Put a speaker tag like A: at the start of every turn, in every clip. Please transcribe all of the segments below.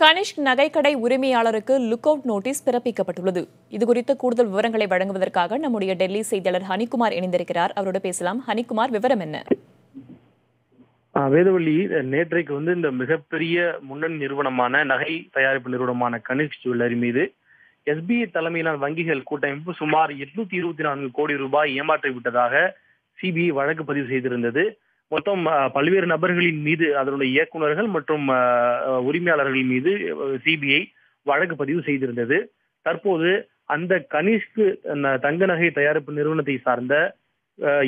A: கனிஷ்க் நகைக்கடை உரிமையாளருக்கு look out notice பிறப்பிக்கப்பட்டுள்ளது. இதுகுறித்த கூடுதல் விவரங்களை வழங்குவதற்காக நம்முடைய டெல்லி செய்தியாளர் ஹனிக்குமார் இணைந்திருக்கிறார். அவரோடு பேசலாம். ஹனிக்குமார், விவரம் என்ன?
B: வேதவள்ளி, நேற்றைக்கு இந்த மிகப்பெரிய முன்னணி நிறுவனமான நகை தயாரிப்பு நிறுவனமான கனிஷ்க் ஜுவல்லரி மீது SBI தலைமையிலான வங்கிகள் கூட்டமைப்பு சுமார் 824 கோடி ரூபாய் ஏமாற்றி விட்டதாக CBI வழக்கு பதிவு செய்திருந்தது. மொத்தம் பல்வேறு நபர்களின் மீது, அதனுடைய இயக்குநர்கள் மற்றும் உரிமையாளர்கள் மீது CBI வழக்கு பதிவு செய்திருந்தது. தற்போது அந்த கனிஷ்க் தங்க நகை தயாரிப்பு நிறுவனத்தை சார்ந்த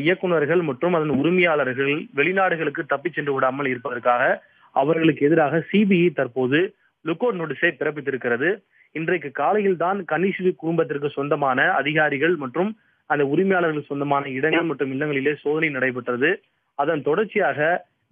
B: இயக்குநர்கள் மற்றும் அதன் உரிமையாளர்கள் வெளிநாடுகளுக்கு தப்பி சென்று விடாமல் இருப்பதற்காக அவர்களுக்கு எதிராக CBI தற்போது லுக் அவுட் நோட்டீஸை பிறப்பித்திருக்கிறது. இன்றைக்கு காலையில் தான் கனிஷ்க் குடும்பத்திற்கு சொந்தமான அதிகாரிகள் மற்றும் அந்த உரிமையாளர்கள் சொந்தமான இடங்கள் மற்றும் இல்லங்களிலே சோதனை நடைபெற்றது. அதன் தொடர்ச்சியாக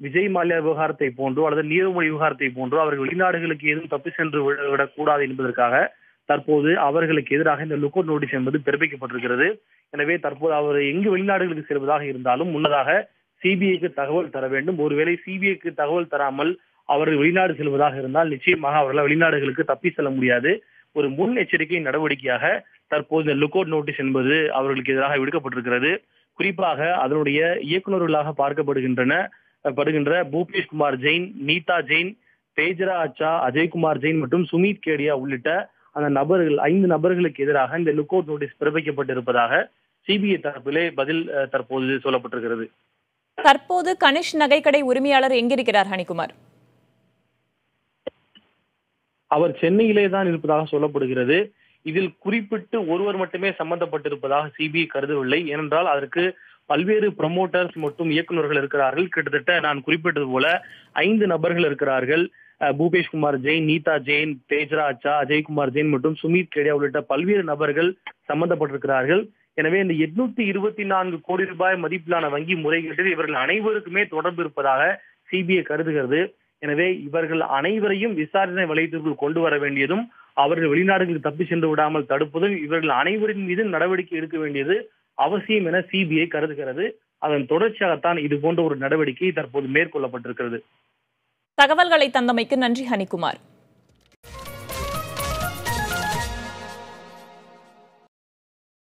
B: விஜய் மல்லையா விவகாரத்தை போன்றோ அல்லது நீரவ்மோடி விவகாரத்தை போன்றோ அவர்கள் வெளிநாடுகளுக்கு எதுவும் தப்பி சென்று விடக்கூடாது என்பதற்காக தற்போது அவர்களுக்கு எதிராக இந்த லுக் அவுட் நோட்டீஸ் என்பது பிறப்பிக்கப்பட்டிருக்கிறது. எனவே தற்போது அவர் எங்கு வெளிநாடுகளுக்கு செல்வதாக இருந்தாலும் முன்னதாக CBIக்கு தகவல் தர வேண்டும். ஒருவேளை CBIக்கு தகவல் தராமல் அவர்கள் வெளிநாடு செல்வதாக இருந்தால் நிச்சயமாக அவர்களால் வெளிநாடுகளுக்கு தப்பி செல்ல முடியாது. ஒரு முன் எச்சரிக்கை நடவடிக்கையாக தற்போது இந்த லுக் அவுட் நோட்டீஸ் என்பது அவர்களுக்கு எதிராக விடுக்கப்பட்டிருக்கிறது. குறிப்பாக அதனுடைய இயக்குநர்களாக பார்க்கப்படுகின்ற பூபேஷ் குமார் ஜெயின், நீதா ஜெயின், தேஜரா அச்சா, அஜய்குமார் ஜெயின் மற்றும் சுமித் கேடியா உள்ளிட்ட அந்த நபர்கள் 5 நபர்களுக்கு எதிராக இந்த லுக் அவுட் நோட்டீஸ் பிறப்பிக்கப்பட்டிருப்பதாக CBI தரப்பிலே பதில் தற்போது சொல்லப்பட்டிருக்கிறது.
A: தற்போது கனிஷ்க் நகைக்கடை உரிமையாளர் எங்கிருக்கிறார் ஹனிக்குமார்?
B: அவர் சென்னையிலே தான் இருப்பதாக சொல்லப்படுகிறது. இதில் குறிப்பிட்டு ஒருவர் மட்டுமே சம்பந்தப்பட்டிருப்பதாக CBI கருதவில்லை. ஏனென்றால் அதற்கு பல்வேறு ப்ரமோட்டர்ஸ் மற்றும் இயக்குநர்கள் இருக்கிறார்கள். கிட்டத்தட்ட நான் குறிப்பிட்டது போல 5 நபர்கள் இருக்கிறார்கள். பூபேஷ் குமார் ஜெயின், நீதா ஜெயின், தேஜரா அச்சா, அஜய்குமார் ஜெயின் மற்றும் சுமித் கேடியா உள்ளிட்ட பல்வேறு நபர்கள் சம்பந்தப்பட்டிருக்கிறார்கள். எனவே இந்த 824 கோடி ரூபாய் மதிப்பிலான வங்கி முறைகேட்டில் இவர்கள் அனைவருக்குமே தொடர்பு இருப்பதாக CBI கருதுகிறது. எனவே இவர்கள் அனைவரையும் விசாரணை வளையத்திற்குள் கொண்டு வர வேண்டியதும், அவர்கள் வெளிநாடுகளுக்கு தப்பி சென்று விடாமல் தடுப்பதும், இவர்கள் அனைவரின் மீது நடவடிக்கை எடுக்க வேண்டியது அவசியம் என CBI கருதுகிறது. அதன் தொடர்ச்சியாகத்தான் இது போன்ற ஒரு நடவடிக்கை தற்போது மேற்கொள்ளப்பட்டிருக்கிறது.
A: தகவல்களை தந்தமைக்கு நன்றி ஹனிக்குமார்.